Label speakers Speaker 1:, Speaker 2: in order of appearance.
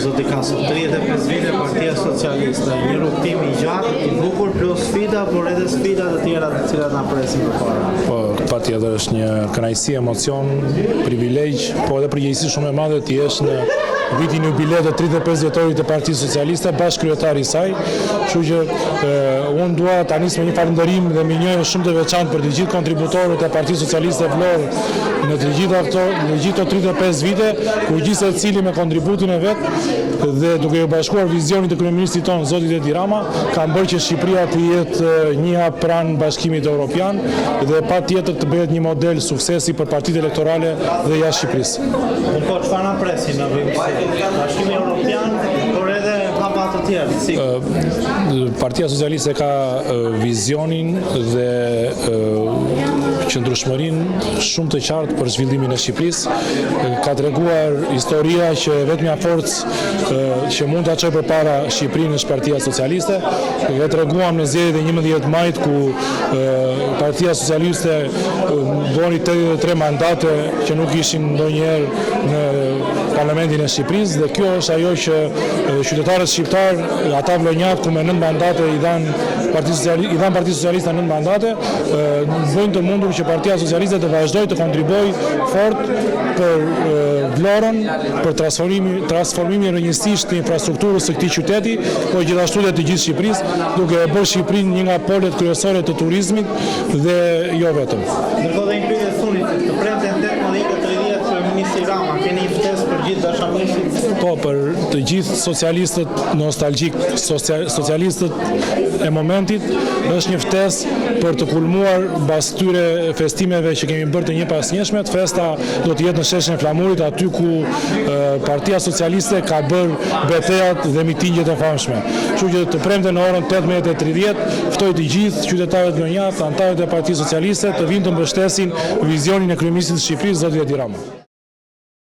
Speaker 1: zoti Kaso, 35 vite Partia Socialiste, një rrugtim i gjatë, i bukur, plus sfida, por edhe sfida të tjera të cilat na presin përpara.
Speaker 2: Po, patjetër është një kënaqësi, emocion, privilegj, po edhe përgjegjësi shumë e madhe të jesh në vitin jubileut të 35 vjetorit të Partisë Socialiste, bashkëkryetari i saj. Kështu që unë dua ta nis me një falënderim dhe me një shumë të veçantë për të gjithë kontributorët e Partisë Socialiste Vlorë në të gjithë 35 vite, ku gjithë secili me kontributin e vet dhe duke u bashkuar vizionit të kryeministit ton zotit Edi Rama, kanë bërë që Shqipëria të jetë një hap pranë Bashkimit Evropian dhe patjetër të bëhet një model suksesi për partitë elektorale dhe jashtë Shqipërisë.
Speaker 1: Po çfarë na presin në Bashkimi Evropian, por edhe hapa të tjerë?
Speaker 2: Partia Socialiste ka vizionin dhe qëndrueshmërinë shumë të qartë për zhvillimin e Shqipërisë. Ka treguar historia që vetmja forcë që mund ta çojë përpara Shqipërinë është Partia Socialiste. Dhe treguam në zgjedhjet e 11 majit ku Partia Socialiste boni 83 mandate që nuk ishin ndonjëherë në Parlamentin e Shqipërisë, dhe kjo është ajo që qytetarët shqiptar, ata vlonjat ku me 9 mandate i dhan Partisë Socialiste 9 mandate, bëjnë të mundur që Partia Socialiste të vazhdojë të kontribuojë fort për Vlorën, për transformimin rrënjësisht të infrastrukturës së këtij qyteti, por gjithashtu edhe të gjithë Shqipërisë, duke e bërë Shqipërinë një nga polet kryesore të turizmit dhe jo vetëm.
Speaker 1: Ndërkohë dhe një pyetje funit, të premten 18:30 kryeministri Rama, keni një ftesë për gjithë dashamirësit?
Speaker 2: Po, për të gjithë socialistët nostalgjik, socialistët e momentit, është një ftesë për të kulmuar mbas këtyre festimeve që kemi bërë të njëpasnjëshmet. Festa do të jetë në sheshin e Flamurit, aty ku Partia Socialiste ka bërë betejat dhe mitingjet e famshme. Kështu që të premte në orën 18:30 ftoj të gjithë qytetarët vlonjat, anëtarët e Partisë Socialiste të vinë të mbështesin vizionin e kryeministit të Shqipërisë, zotit Edi Rama.